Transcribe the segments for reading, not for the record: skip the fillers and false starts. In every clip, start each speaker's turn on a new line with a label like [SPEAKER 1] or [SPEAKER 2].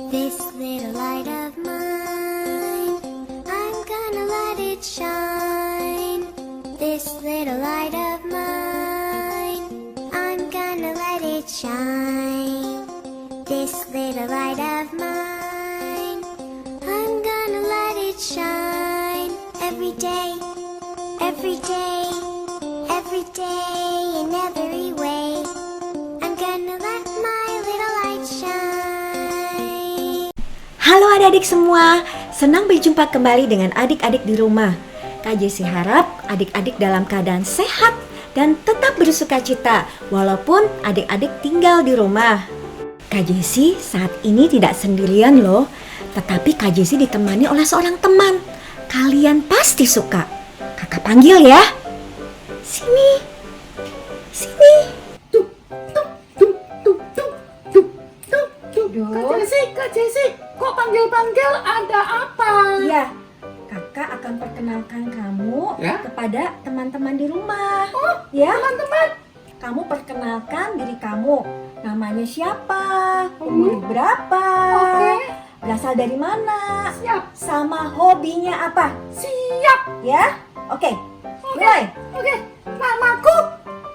[SPEAKER 1] This little light of mine, I'm gonna let it shine. This little light of mine, I'm gonna let it shine. This little light of mine, I'm gonna let it shine. Every day, every day, every day, in every way, I'm gonna let my little light shine.
[SPEAKER 2] Halo adik-adik semua, senang berjumpa kembali dengan adik-adik di rumah. Kak Jessi harap adik-adik dalam keadaan sehat dan tetap bersuka cita walaupun adik-adik tinggal di rumah. Kak Jessi saat ini tidak sendirian loh, tetapi Kak Jessi ditemani oleh seorang teman. Kalian pasti suka. Kakak panggil ya. Sini, sini.
[SPEAKER 3] Kak Jessi, kok panggil-panggil, ada apa?
[SPEAKER 2] Ya, kakak akan perkenalkan kamu kepada teman-teman di rumah.
[SPEAKER 3] Oh,
[SPEAKER 2] Ya,
[SPEAKER 3] teman-teman.
[SPEAKER 2] kamu perkenalkan diri kamu. Namanya siapa? Umur berapa?
[SPEAKER 3] Oke.
[SPEAKER 2] Berasal dari mana?
[SPEAKER 3] Siap.
[SPEAKER 2] Sama hobinya apa?
[SPEAKER 3] Siap.
[SPEAKER 2] Ya, oke. Mulai.
[SPEAKER 3] Oke, namaku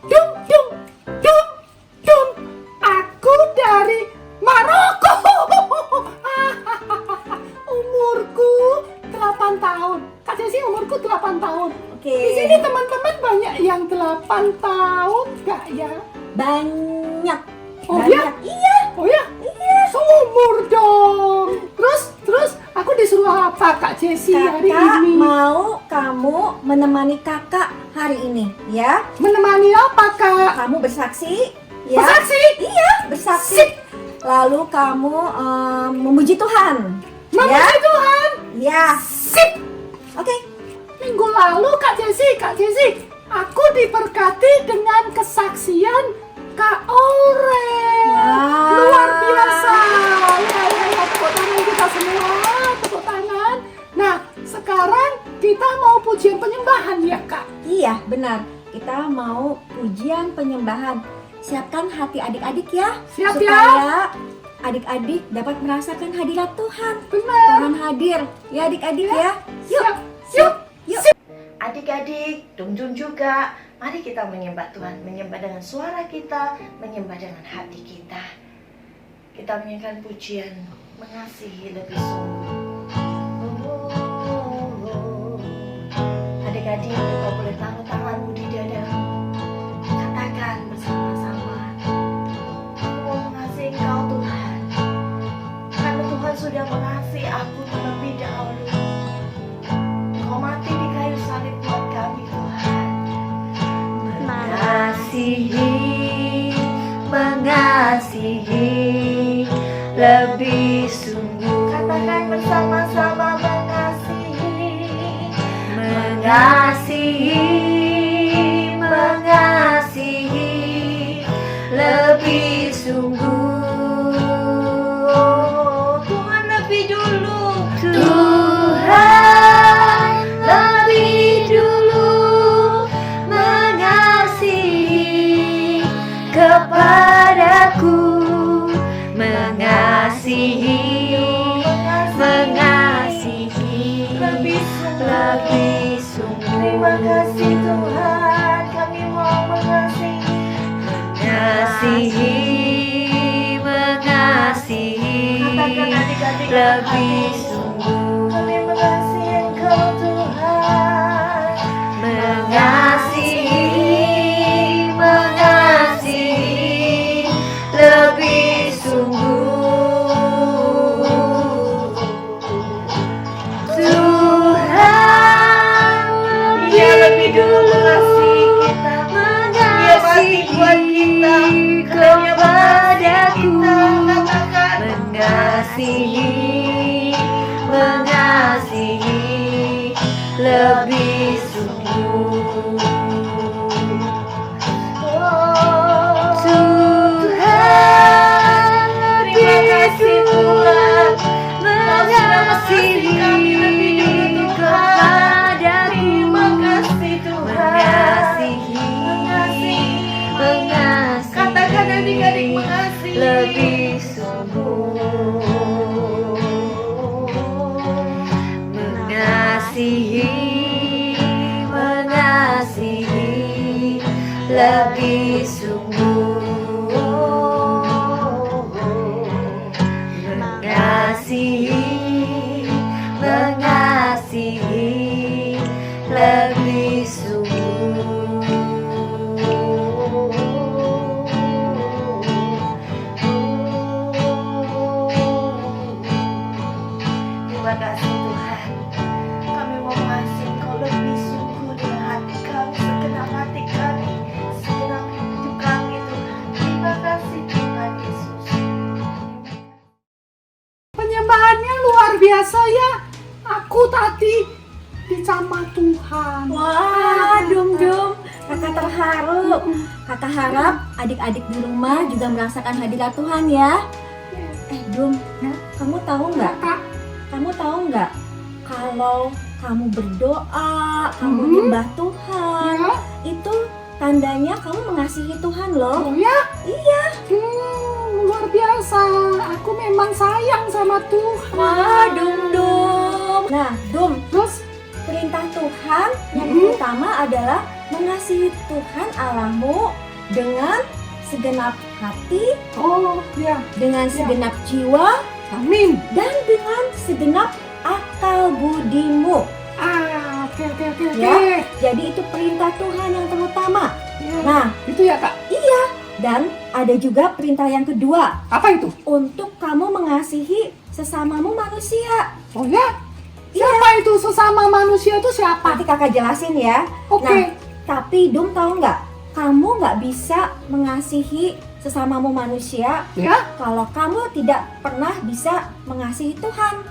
[SPEAKER 3] Dung Dung Dung Dung. Aku dari Maroko. Umurku 8 tahun. Kak Jessi, umurku 8 tahun.
[SPEAKER 2] Oke.
[SPEAKER 3] Di sini teman-teman banyak yang 8 tahun gak ya?
[SPEAKER 2] Banyak.
[SPEAKER 3] Oh,
[SPEAKER 2] Banyak. Iya.
[SPEAKER 3] Oh ya? Iya. Seumur dong. Terus aku disuruh apa Kak Jessi hari
[SPEAKER 2] Kakak
[SPEAKER 3] ini?
[SPEAKER 2] mau kamu menemani kakak hari ini, ya?
[SPEAKER 3] Menemani apa Kak?
[SPEAKER 2] Kamu bersaksi, ya?
[SPEAKER 3] Bersaksi?
[SPEAKER 2] Iya, bersaksi.
[SPEAKER 3] Sip.
[SPEAKER 2] Lalu kamu memuji Tuhan.
[SPEAKER 3] Memuji Tuhan.
[SPEAKER 2] Ya.
[SPEAKER 3] Sip.
[SPEAKER 2] Oke.
[SPEAKER 3] Minggu lalu Kak Jessi, aku diberkati dengan kesaksian Kak Oren.
[SPEAKER 2] Wow.
[SPEAKER 3] Luar biasa. Ya, tepuk tangan kita semua, tepuk tangan. Nah, sekarang kita mau pujian penyembahan ya Kak?
[SPEAKER 2] Iya, benar. Kita mau pujian penyembahan. Siapkan hati adik-adik ya.
[SPEAKER 3] Siap,
[SPEAKER 2] supaya adik-adik dapat merasakan hadirat Tuhan.
[SPEAKER 3] Benar.
[SPEAKER 2] Tuhan hadir. Ya adik-adik ya.
[SPEAKER 3] Siap. Yuk.
[SPEAKER 2] Yuk.
[SPEAKER 4] Adik-adik, Dung juga, mari kita menyembah Tuhan, menyembah dengan suara kita, menyembah dengan hati kita. Kita menyanyikan pujian, mengasihi lebih sungguh. Adik-adik, kau boleh taruh tanganmu di dadamu, katakan bersama-sama, aku mau mengasihi Engkau Tuhan, karena Tuhan sudah mengasihi aku terlebih dahulu. Kau mati di kayu salib buat kami Tuhan. Mengasihi lebih sungguh. Katakan bersama-sama, mengasihi lebih sungguh. Tuhan lebih dulu. Tuhan lebih dulu mengasihi kepadaku, mengasihi lebih sungguh. Terima kasih Tuhan, kami mau mengasihi katakan adik-adik lebih sungguh. Kami mengasihi Engkau Tuhan, mengasihi lebih sungguh. Tuhan Dia lebih dulu mengasihi kita, Dia mati buat kita, kepadaku, mengasihi lebih sungguh. Tuhan terima kasih Tuhan, mengasihi kami lebih dulu Tuhan. Terima kasih Tuhan, mengasihi. Katakan adik-adik, mengasihi lebih sungguh.
[SPEAKER 2] mengasihi lebih sungguh, mengasihi lebih sungguh.
[SPEAKER 4] Terima kasih Tuhan. Kami mau mengasihi Engkau lebih sungguh dengan hati kami, segenap hati kami, segenap hidup kami Tuhan. Terima kasih Tuhan Yesus.
[SPEAKER 3] Penyembahannya luar biasa ya. Aku tadi dicamah Tuhan.
[SPEAKER 2] Wah, Dum, kakak terharu. Kakak harap adik-adik di rumah juga merasakan hadirat Tuhan ya. Dum, kamu tahu nggak?
[SPEAKER 3] Kak,
[SPEAKER 2] Kamu tahu nggak? Kalau kamu berdoa, kamu nyembah Tuhan,
[SPEAKER 3] ya?
[SPEAKER 2] itu tandanya kamu mengasihi Tuhan loh.
[SPEAKER 3] Oh ya?
[SPEAKER 2] Iya.
[SPEAKER 3] Luar biasa. Aku memang sayang sama Tuhan.
[SPEAKER 2] Wah, Dum. Nah, Dum,
[SPEAKER 3] Terus,
[SPEAKER 2] perintah Tuhan yang pertama adalah mengasihi Tuhan Allahmu dengan segenap hati,
[SPEAKER 3] oh ya,
[SPEAKER 2] dengan segenap jiwa,
[SPEAKER 3] amin.
[SPEAKER 2] dan dengan segenap akal budimu.
[SPEAKER 3] Oke.
[SPEAKER 2] Ya, jadi itu perintah Tuhan yang terutama.
[SPEAKER 3] Ya,
[SPEAKER 2] Nah,
[SPEAKER 3] itu ya Kak.
[SPEAKER 2] dan ada juga perintah yang kedua,
[SPEAKER 3] Apa itu?
[SPEAKER 2] untuk kamu mengasihi sesamamu manusia.
[SPEAKER 3] Oh ya? Siapa itu sesama manusia itu siapa?
[SPEAKER 2] Nanti kakak jelasin ya.
[SPEAKER 3] Oke.
[SPEAKER 2] Nah, tapi Dum tahu nggak? Kamu nggak bisa mengasihi sesamamu manusia
[SPEAKER 3] Ya?
[SPEAKER 2] kalau kamu tidak pernah bisa mengasihi Tuhan.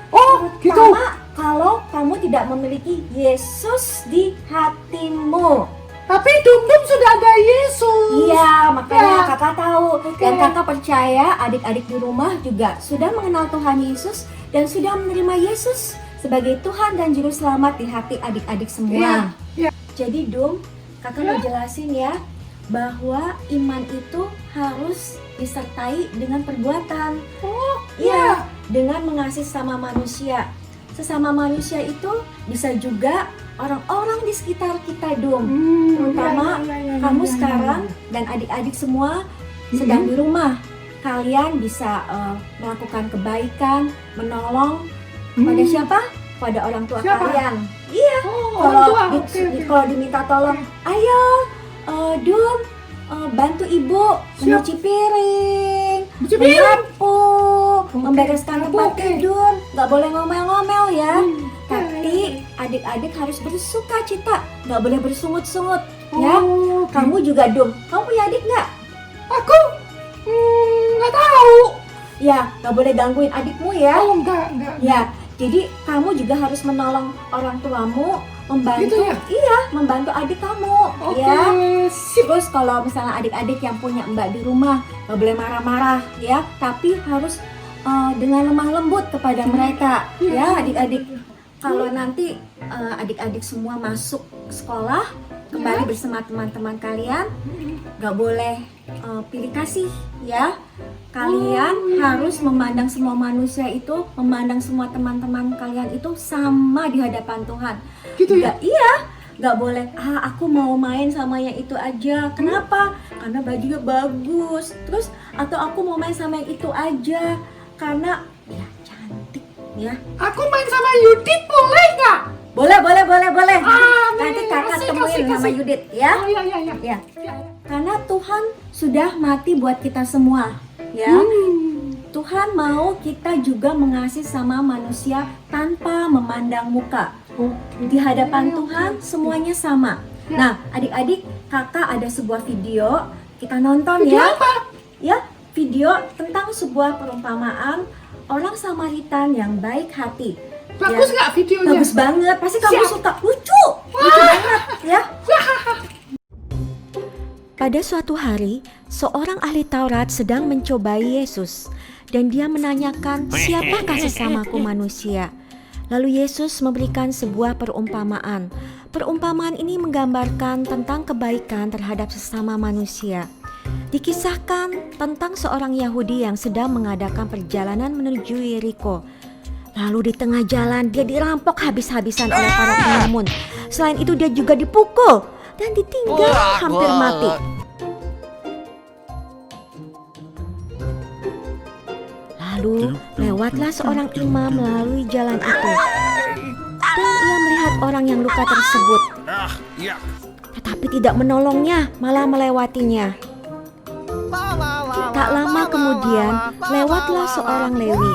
[SPEAKER 3] Oh, gitu.
[SPEAKER 2] Terutama kalau kamu tidak memiliki Yesus di hatimu.
[SPEAKER 3] Tapi Dum sudah ada Yesus.
[SPEAKER 2] Iya, makanya
[SPEAKER 3] Ya.
[SPEAKER 2] kakak tahu.
[SPEAKER 3] Oke.
[SPEAKER 2] Dan kakak percaya adik-adik di rumah juga sudah mengenal Tuhan Yesus dan sudah menerima Yesus sebagai Tuhan dan Juru Selamat di hati adik-adik semua.
[SPEAKER 3] Iya.
[SPEAKER 2] Jadi Dum, kakak mau jelasin ya bahwa iman itu harus disertai dengan perbuatan.
[SPEAKER 3] Oh,
[SPEAKER 2] Iya, dengan mengasihi sesama manusia. Sesama manusia itu bisa juga orang-orang di sekitar kita, Dum. Terutama kamu sekarang dan adik-adik semua sedang di rumah. Kalian bisa melakukan kebaikan, menolong pada siapa? Pada orang tua
[SPEAKER 3] Siapa?
[SPEAKER 2] kalian. Iya.
[SPEAKER 3] Oh,
[SPEAKER 2] Kalau
[SPEAKER 3] orang tua.
[SPEAKER 2] di-
[SPEAKER 3] Oke.
[SPEAKER 2] kalau diminta tolong, ayo, Dum, bantu ibu mencuci piring,
[SPEAKER 3] Cuci piring?
[SPEAKER 2] menyapu, membereskan tempat
[SPEAKER 3] Oke.
[SPEAKER 2] tidur. Nggak boleh ngomel-ngomel ya.
[SPEAKER 3] Hmm.
[SPEAKER 2] Tapi adik-adik harus bersuka cita, nggak boleh bersungut-sungut. Ya,
[SPEAKER 3] Oh,
[SPEAKER 2] kamu juga Dum. Kamu punya adik nggak?
[SPEAKER 3] Aku nggak tahu.
[SPEAKER 2] Ya, nggak boleh gangguin adikmu ya.
[SPEAKER 3] Oh, enggak.
[SPEAKER 2] Ya, jadi kamu juga harus menolong orang tuamu, membantu,
[SPEAKER 3] Gitu ya?
[SPEAKER 2] iya, membantu adik kamu.
[SPEAKER 3] Oke,
[SPEAKER 2] Ya.
[SPEAKER 3] sip.
[SPEAKER 2] Terus kalau misalnya adik-adik yang punya mbak di rumah, nggak boleh marah-marah ya, tapi harus dengan lemah lembut kepada mereka. Ya, adik-adik. Kalau nanti adik-adik semua masuk sekolah, kembali bersama teman-teman kalian, nggak boleh pilih kasih ya. Kalian harus memandang semua manusia itu, memandang semua teman-teman kalian itu sama di hadapan Tuhan.
[SPEAKER 3] Gitu ya?
[SPEAKER 2] Iya, nggak boleh. Aku mau main sama yang itu aja. Kenapa? Karena bajunya bagus. Terus atau aku mau main sama yang itu aja karena ya cantik ya.
[SPEAKER 3] Aku main sama Yudit boleh nggak?
[SPEAKER 2] Boleh. Nanti
[SPEAKER 3] Amin.
[SPEAKER 2] kakak
[SPEAKER 3] Asik,
[SPEAKER 2] temuin
[SPEAKER 3] asik,
[SPEAKER 2] sama
[SPEAKER 3] asik.
[SPEAKER 2] Yudit ya.
[SPEAKER 3] Oh iya.
[SPEAKER 2] Ya. Karena Tuhan sudah mati buat kita semua, ya. Tuhan mau kita juga mengasihi sama manusia tanpa memandang muka. Di hadapan Tuhan semuanya sama. Nah, adik-adik, kakak ada sebuah video, kita nonton
[SPEAKER 3] Video
[SPEAKER 2] ya.
[SPEAKER 3] apa?
[SPEAKER 2] Ya, video tentang sebuah perumpamaan orang Samaritan yang baik hati.
[SPEAKER 3] Bagus nggak videonya?
[SPEAKER 2] Bagus banget, pasti kamu
[SPEAKER 3] Siap.
[SPEAKER 2] suka. Lucu banget ya.
[SPEAKER 5] Pada suatu hari, seorang ahli Taurat sedang mencobai Yesus dan dia menanyakan, "Siapakah sesamaku manusia?" Lalu Yesus memberikan sebuah perumpamaan. Perumpamaan ini menggambarkan tentang kebaikan terhadap sesama manusia. Dikisahkan tentang seorang Yahudi yang sedang mengadakan perjalanan menuju Yeriko. Lalu di tengah jalan dia dirampok habis-habisan oleh para penyamun. Selain itu dia juga dipukul dan ditinggal hampir mati. Lalu lewatlah seorang imam melalui jalan itu. Dan ia melihat orang yang luka tersebut. Tetapi tidak menolongnya, malah melewatinya. Tak lama kemudian lewatlah seorang Lewi.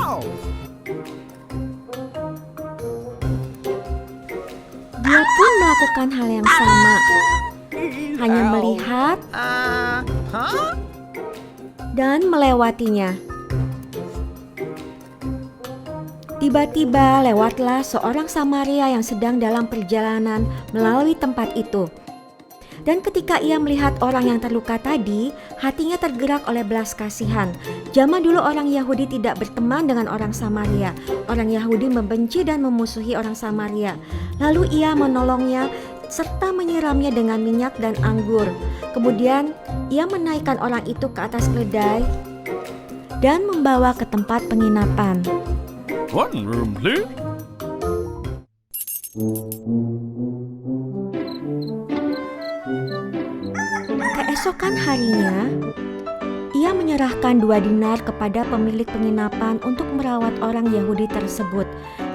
[SPEAKER 5] Dia pun melakukan hal yang sama, hanya melihat dan melewatinya. Tiba-tiba lewatlah seorang Samaria yang sedang dalam perjalanan melalui tempat itu. Dan ketika ia melihat orang yang terluka tadi, hatinya tergerak oleh belas kasihan. Zaman dulu orang Yahudi tidak berteman dengan orang Samaria. Orang Yahudi membenci dan memusuhi orang Samaria. Lalu ia menolongnya serta menyiramnya dengan minyak dan anggur. Kemudian ia menaikkan orang itu ke atas keledai dan membawa ke tempat penginapan.
[SPEAKER 6] One room, please.
[SPEAKER 5] Keesokan harinya, ia menyerahkan 2 dinar kepada pemilik penginapan untuk merawat orang Yahudi tersebut.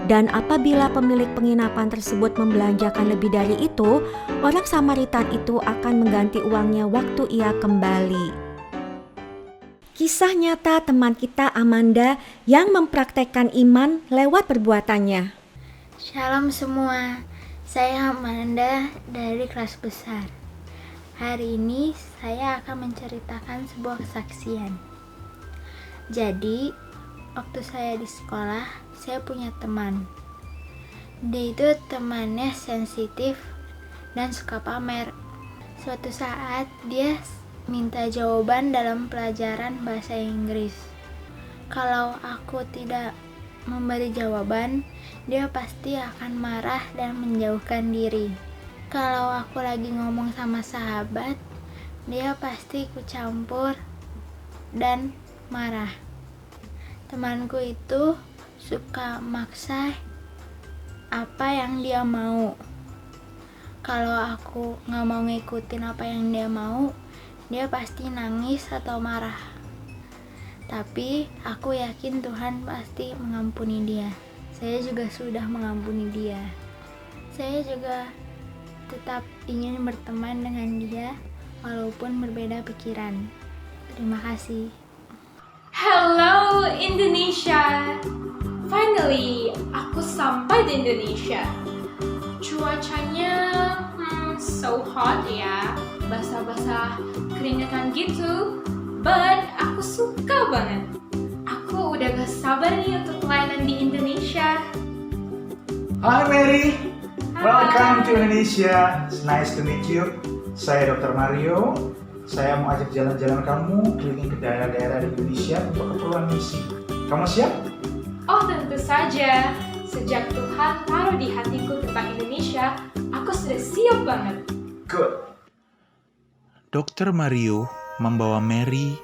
[SPEAKER 5] Dan apabila pemilik penginapan tersebut membelanjakan lebih dari itu, orang Samaritan itu akan mengganti uangnya waktu ia kembali. Kisah nyata teman kita Amanda yang mempraktekkan iman lewat perbuatannya.
[SPEAKER 7] Shalom semua, saya Amanda dari kelas besar. Hari ini saya akan menceritakan sebuah kesaksian. Jadi, waktu saya di sekolah, saya punya teman. Dia itu temannya sensitif dan suka pamer. Suatu saat dia minta jawaban dalam pelajaran bahasa Inggris. Kalau aku tidak memberi jawaban, dia pasti akan marah dan menjauhkan diri. Kalau aku lagi ngomong sama sahabat, dia pasti ikut campur dan marah. Temanku itu suka maksa apa yang dia mau. Kalau aku nggak mau ngikutin apa yang dia mau, dia pasti nangis atau marah. Tapi aku yakin Tuhan pasti mengampuni dia. Saya juga sudah mengampuni dia. Saya juga tetap ingin berteman dengan dia walaupun berbeda pikiran. Terima kasih.
[SPEAKER 8] Hello Indonesia! Finally, aku sampai di Indonesia. Cuacanya so hot ya, basah-basah keringetan gitu. But aku suka banget. Aku udah gak sabar nih untuk pelayanan di Indonesia.
[SPEAKER 9] Hi Mary, welcome to Indonesia. It's nice to meet you. Saya Dr. Mario. Saya mau ajak jalan-jalan kamu keliling ke daerah-daerah di Indonesia untuk keperluan misi. Kamu siap?
[SPEAKER 8] Oh tentu saja. Sejak Tuhan taruh di hatiku tentang Indonesia, aku sudah siap banget.
[SPEAKER 9] Good.
[SPEAKER 10] Dr. Mario membawa Mary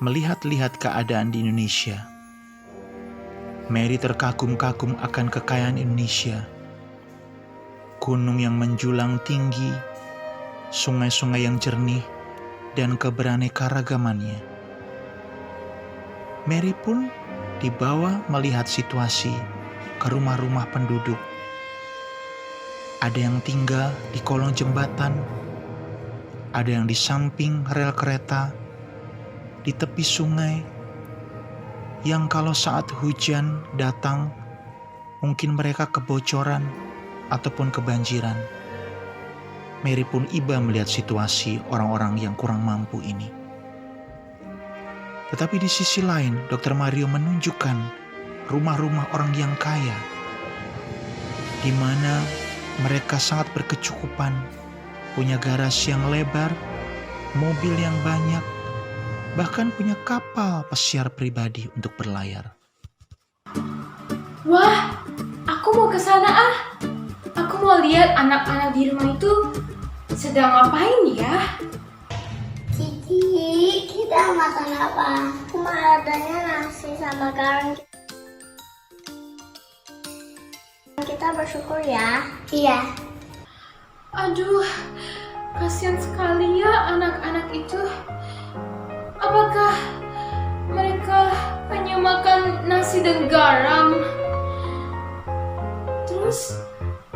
[SPEAKER 10] melihat-lihat keadaan di Indonesia. Mary terkagum-kagum akan kekayaan Indonesia. Gunung yang menjulang tinggi, sungai-sungai yang jernih, dan keberaneka-ragamannya. Mary pun dibawa melihat situasi ke rumah-rumah penduduk. Ada yang tinggal di kolong jembatan, ada yang di samping rel kereta, di tepi sungai, yang kalau saat hujan datang, mungkin mereka kebocoran ataupun kebanjiran. Mary pun iba melihat situasi orang-orang yang kurang mampu ini. Tetapi di sisi lain, Dr. Mario menunjukkan rumah-rumah orang yang kaya, di mana mereka sangat berkecukupan, punya garasi yang lebar, mobil yang banyak, bahkan punya kapal pesiar pribadi untuk berlayar.
[SPEAKER 8] Wah, aku mau ke sana ah. Aku mau lihat anak-anak di rumah itu sedang ngapain ya?
[SPEAKER 1] Cici, kita makan apa? Cuma adanya nasi sama garam. kita bersyukur ya. Iya.
[SPEAKER 8] Aduh, kasihan sekali ya anak-anak itu. Apakah mereka hanya makan nasi dan garam? Terus,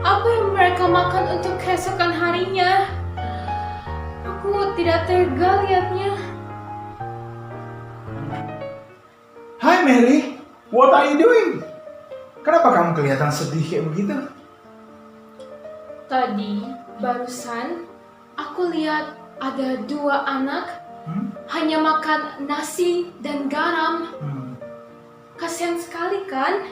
[SPEAKER 8] apa yang mereka makan untuk keesokan harinya? Aku tidak tega lihatnya.
[SPEAKER 9] Hai Mary, what are you doing? Kenapa kamu kelihatan sedih kayak begitu?
[SPEAKER 8] Tadi, barusan, aku lihat ada 2 anak hanya makan nasi dan garam. Kasihan sekali kan?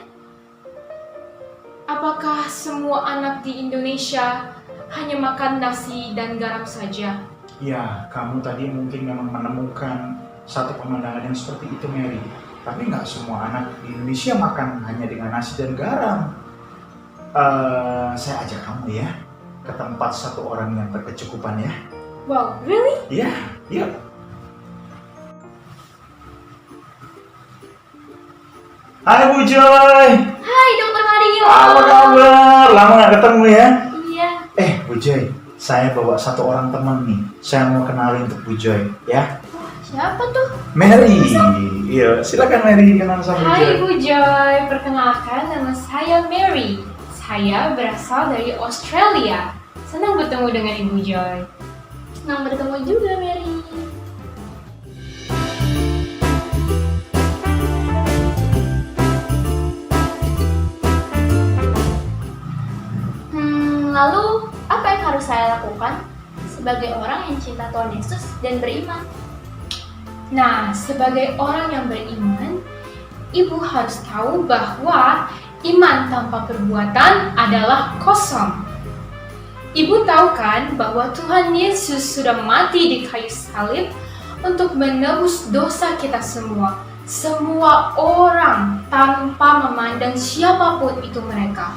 [SPEAKER 8] Apakah semua anak di Indonesia hanya makan nasi dan garam saja?
[SPEAKER 9] Ya, kamu tadi mungkin memang menemukan satu pemandangan yang seperti itu Mary. Tapi nggak semua anak di Indonesia makan hanya dengan nasi dan garam. Saya ajak kamu ya ke tempat satu orang yang berkecukupan ya.
[SPEAKER 8] Wow, really?
[SPEAKER 9] Iya, yuk. Hai Bu Joy.
[SPEAKER 8] Hai Dokter Mario.
[SPEAKER 9] Apa kabar? Lama nggak ketemu ya?
[SPEAKER 8] Iya.
[SPEAKER 9] Bu Joy, saya bawa satu orang teman nih. Saya mau kenalin untuk Bu Joy ya.
[SPEAKER 8] Siapa tuh?
[SPEAKER 9] Mary. Iya, silakan Mary kenalan sama Bu Joy.
[SPEAKER 8] Hai Bu Joy, perkenalkan nama saya Mary. Saya berasal dari Australia. Senang bertemu dengan Ibu Joy.
[SPEAKER 7] Senang bertemu juga, Mary. Lalu apa yang harus saya lakukan sebagai orang yang cinta Tuhan Yesus dan beriman?
[SPEAKER 8] Nah, sebagai orang yang beriman, Ibu harus tahu bahwa iman tanpa perbuatan adalah kosong. Ibu tahu kan bahwa Tuhan Yesus sudah mati di kayu salib untuk menebus dosa kita semua. Semua orang tanpa memandang siapapun itu mereka.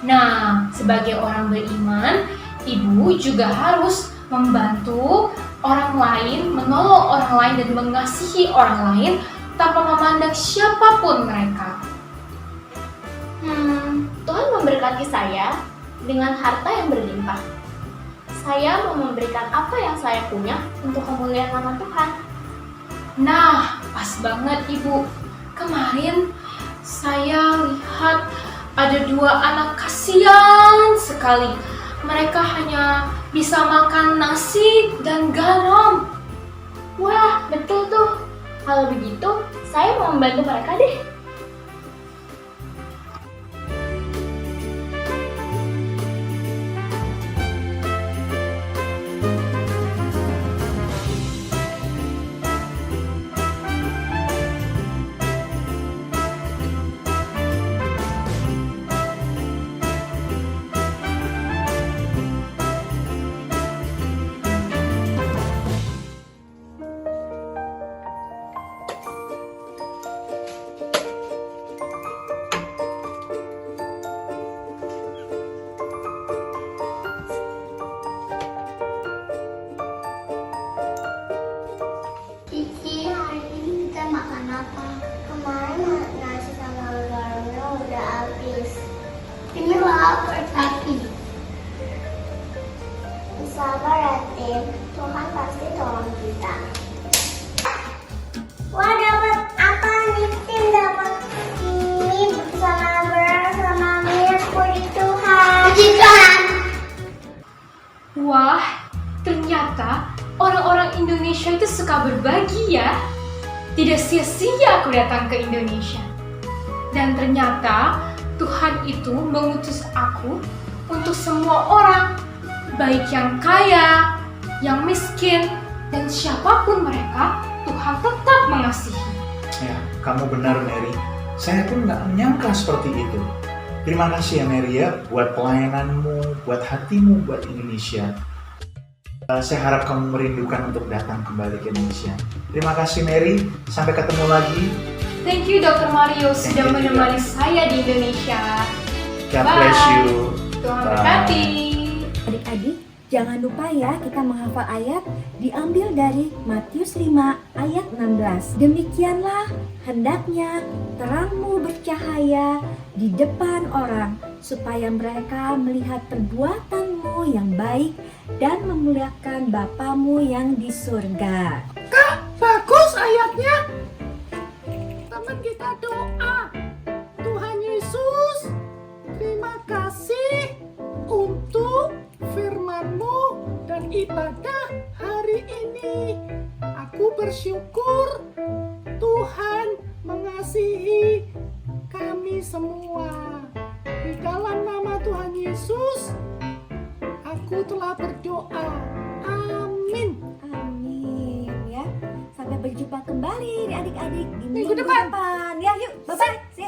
[SPEAKER 8] Nah, sebagai orang beriman, Ibu juga harus membantu orang lain, menolong orang lain dan mengasihi orang lain tanpa memandang siapapun mereka.
[SPEAKER 7] Tuhan memberkati saya dengan harta yang berlimpah. Saya mau memberikan apa yang saya punya untuk kemuliaan nama Tuhan.
[SPEAKER 8] Nah, pas banget Ibu. Kemarin saya lihat ada 2 anak kasihan sekali. Mereka hanya bisa makan nasi dan garam.
[SPEAKER 7] Wah, betul tuh. Kalau begitu, saya mau membantu mereka deh.
[SPEAKER 1] Cici, hari ini kita makan apa? Kemarin nasi sama garamnya udah habis. Ini lapar tapi. Sabar ya, Tim. Tuhan pasti tolong kita. Wah, dapat apa nih, Tim? Dapat ini bersama beras sama minyak puji Tuhan. Puji Tuhan.
[SPEAKER 8] Wah, ternyata orang-orang Indonesia itu suka berbagi ya. Tidak sia-sia aku datang ke Indonesia. Dan ternyata Tuhan itu mengutus aku untuk semua orang. Baik yang kaya, yang miskin, dan siapapun mereka, Tuhan tetap mengasihi.
[SPEAKER 9] Ya, kamu benar Mary. Saya pun nggak menyangka seperti itu. Terima kasih ya Mary ya, buat pelayananmu, buat hatimu, buat Indonesia. Saya harap kamu merindukan untuk datang kembali ke Indonesia. Terima kasih Mary, sampai ketemu lagi.
[SPEAKER 8] Thank you Dr. Mario
[SPEAKER 9] Thank
[SPEAKER 8] sudah
[SPEAKER 9] you
[SPEAKER 8] menemani
[SPEAKER 9] juga.
[SPEAKER 8] saya di Indonesia.
[SPEAKER 9] God
[SPEAKER 8] Bye.
[SPEAKER 9] bless you.
[SPEAKER 8] Tuhan
[SPEAKER 9] Bye.
[SPEAKER 8] berkati.
[SPEAKER 5] Adik-adik, jangan lupa ya kita menghafal ayat diambil dari Matius 5 ayat 16. Demikianlah hendaknya terangmu bercahaya di depan orang
[SPEAKER 2] supaya mereka melihat perbuatanmu yang baik dan memuliakan Bapamu yang di surga.
[SPEAKER 3] Kak, bagus ayatnya. Teman kita doa. Tuhan Yesus, terima kasih untuk firman-Mu dan ibadah hari ini. Aku bersyukur Tuhan mengasihi kami semua. Di dalam nama Tuhan Yesus, aku telah berdoa. Amin.
[SPEAKER 2] Amin ya. Sampai berjumpa kembali adik-adik di
[SPEAKER 3] Minggu
[SPEAKER 2] minggu
[SPEAKER 3] depan.
[SPEAKER 2] depan. Ya, yuk. Bye-bye.